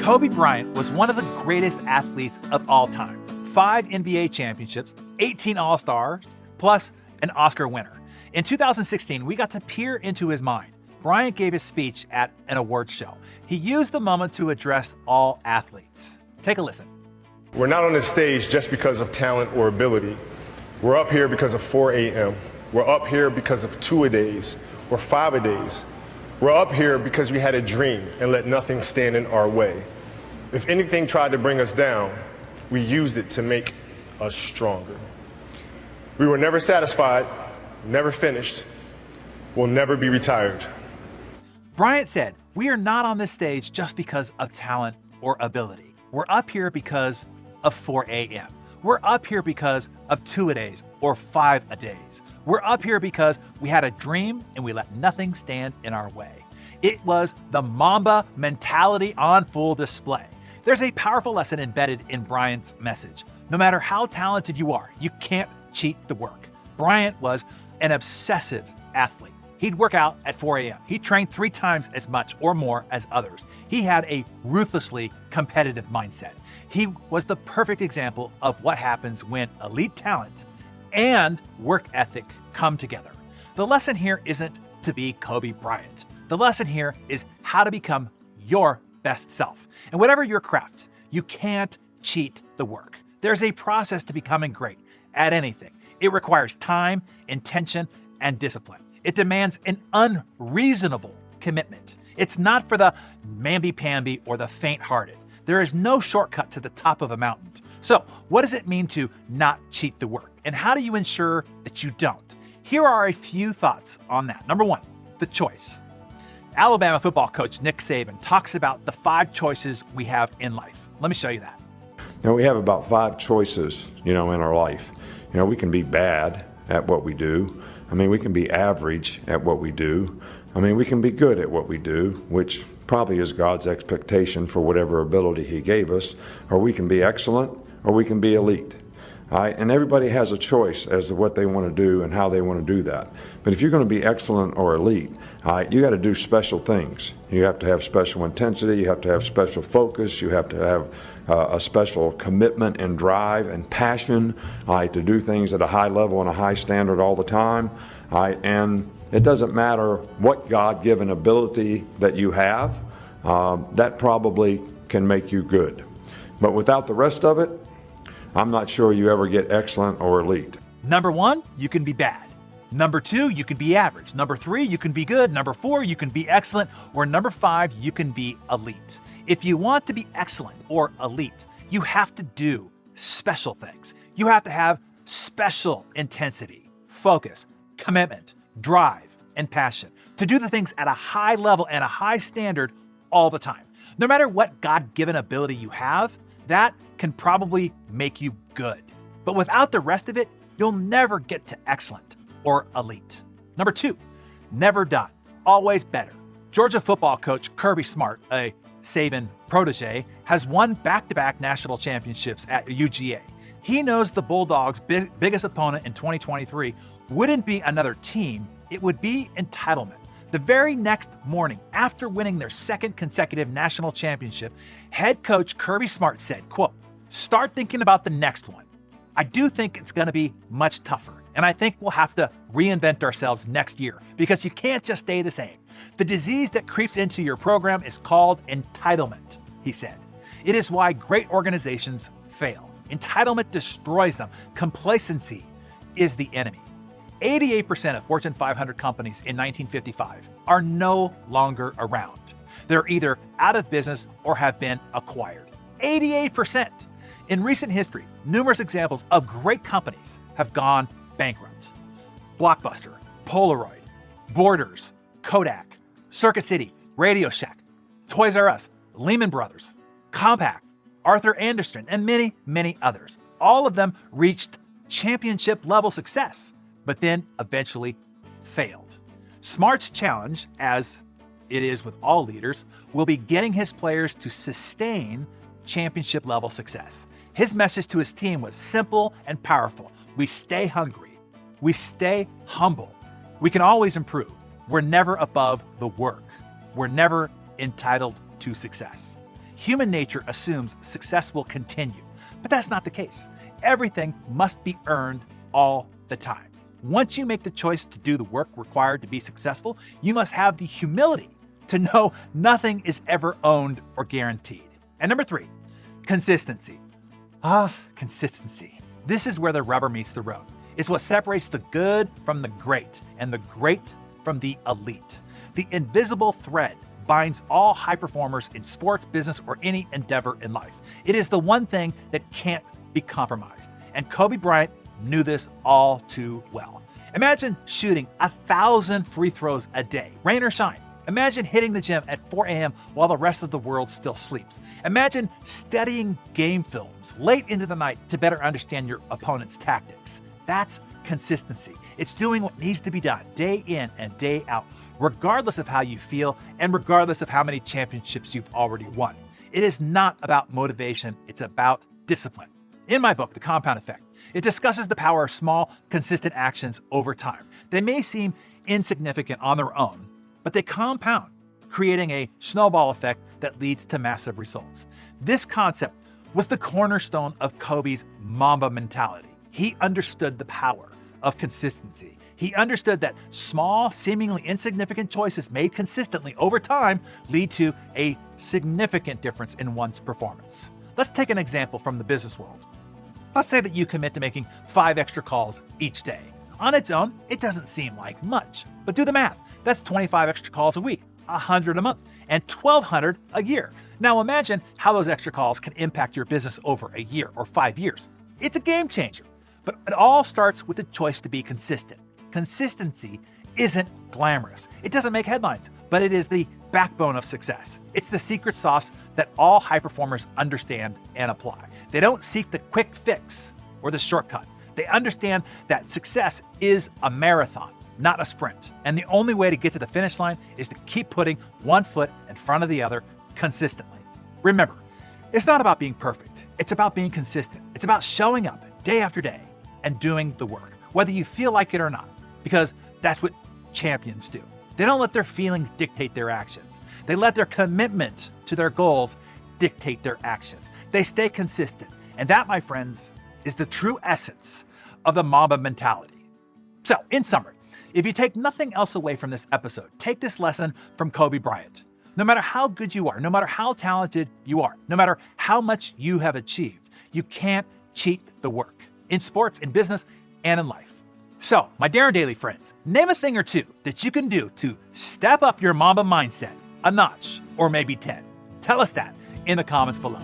Kobe Bryant was one of the greatest athletes of all time. 5 NBA championships, 18 All-Stars, plus an Oscar winner. In 2016, we got to peer into his mind. Bryant gave his speech at an awards show. He used the moment to address all athletes. Take a listen. We're not on this stage just because of talent or ability. We're up here because of 4 a.m. We're up here because of 2-a-days or 5-a-days. We're up here because we had a dream and let nothing stand in our way. If anything tried to bring us down, we used it to make us stronger. We were never satisfied, never finished, will never be retired. Bryant said, "We are not on this stage just because of talent or ability. We're up here because of 4 a.m. We're up here because of 2-a-days or 5-a-days. We're up here because we had a dream and we let nothing stand in our way." It was the Mamba mentality on full display. There's a powerful lesson embedded in Bryant's message. No matter how talented you are, you can't cheat the work. Bryant was an obsessive athlete. He'd work out at 4 a.m. He trained 3 times as much or more as others. He had a ruthlessly competitive mindset. He was the perfect example of what happens when elite talent and work ethic come together. The lesson here isn't to be Kobe Bryant. The lesson here is how to become your best self. And whatever your craft, you can't cheat the work. There's a process to becoming great at anything. It requires time, intention, and discipline. It demands an unreasonable commitment. It's not for the mamby-pamby or the faint-hearted. There is no shortcut to the top of a mountain. So, what does it mean to not cheat the work? And how do you ensure that you don't? Here are a few thoughts on that. Number 1, the choice. Alabama football coach Nick Saban talks about the 5 choices we have in life. Let me show you that. We have about 5 choices, in our life. We can be bad at what we do. We can be average at what we do. We can be good at what we do, which probably is God's expectation for whatever ability He gave us. Or we can be excellent, or we can be elite. And everybody has a choice as to what they want to do and how they want to do that. But if you're going to be excellent or elite, you got to do special things. You have to have special intensity, you have to have special focus, you have to have a special commitment and drive and passion to do things at a high level and a high standard all the time. And it doesn't matter what God-given ability that you have, that probably can make you good. But without the rest of it, I'm not sure you ever get excellent or elite. Number 1, you can be bad. Number 2, you can be average. Number 3, you can be good. Number 4, you can be excellent. Or number 5, you can be elite. If you want to be excellent or elite, you have to do special things. You have to have special intensity, focus, commitment, drive, and passion to do the things at a high level and a high standard all the time. No matter what God-given ability you have, that can probably make you good. But without the rest of it, you'll never get to excellent or elite. Number 2, never done, always better. Georgia football coach Kirby Smart, a Saban protege, has won back-to-back national championships at UGA. He knows the Bulldogs' biggest opponent in 2023 wouldn't be another team, it would be entitlement. The very next morning, after winning their 2nd consecutive national championship, head coach Kirby Smart said, quote, "Start thinking about the next one. I do think it's going to be much tougher, and I think we'll have to reinvent ourselves next year because you can't just stay the same. The disease that creeps into your program is called entitlement," he said. "It is why great organizations fail. Entitlement destroys them. Complacency is the enemy." 88% of Fortune 500 companies in 1955 are no longer around. They're either out of business or have been acquired. 88%! In recent history, numerous examples of great companies have gone bankrupt. Blockbuster, Polaroid, Borders, Kodak, Circuit City, Radio Shack, Toys R Us, Lehman Brothers, Compaq, Arthur Andersen, and many, many others. All of them reached championship-level success, but then eventually failed. Smart's challenge, as it is with all leaders, will be getting his players to sustain championship-level success. His message to his team was simple and powerful. We stay hungry. We stay humble. We can always improve. We're never above the work. We're never entitled to success. human nature assumes success will continue. But that's not the case. Everything must be earned all the time. Once you make the choice to do the work required to be successful, you must have the humility to know nothing is ever owned or guaranteed. And number 3, consistency. Consistency. This is where the rubber meets the road. It's what separates the good from the great and the great from the elite. The invisible thread binds all high performers in sports, business, or any endeavor in life. It is the one thing that can't be compromised. And Kobe Bryant knew this all too well. Imagine shooting 1,000 free throws a day, rain or shine. Imagine hitting the gym at 4 a.m. while the rest of the world still sleeps. Imagine studying game films late into the night to better understand your opponent's tactics. That's consistency. It's doing what needs to be done day in and day out, regardless of how you feel and regardless of how many championships you've already won. It is not about motivation, it's about discipline. In my book, The Compound Effect, it discusses the power of small, consistent actions over time. They may seem insignificant on their own, but they compound, creating a snowball effect that leads to massive results. This concept was the cornerstone of Kobe's Mamba mentality. He understood the power of consistency. He understood that small, seemingly insignificant choices made consistently over time lead to a significant difference in one's performance. Let's take an example from the business world. Let's say that you commit to making 5 extra calls each day. On its own, it doesn't seem like much, but do the math. That's 25 extra calls a week, 100 a month, and 1,200 a year. Now imagine how those extra calls can impact your business over a year or 5 years. It's a game changer, but it all starts with the choice to be consistent. Consistency isn't glamorous. It doesn't make headlines, but it is the backbone of success. It's the secret sauce that all high performers understand and apply. They don't seek the quick fix or the shortcut. They understand that success is a marathon, not a sprint. And the only way to get to the finish line is to keep putting one foot in front of the other consistently. Remember, it's not about being perfect. It's about being consistent. It's about showing up day after day and doing the work, whether you feel like it or not, because that's what champions do. They don't let their feelings dictate their actions. They let their commitment to their goals dictate their actions. They stay consistent. And that, my friends, is the true essence of the Mamba mentality. So, in summary, if you take nothing else away from this episode, take this lesson from Kobe Bryant. No matter how good you are, no matter how talented you are, no matter how much you have achieved, you can't cheat the work in sports, in business, and in life. So, my Darren Daily friends, name a thing or two that you can do to step up your Mamba mindset a notch or maybe 10. Tell us that in the comments below.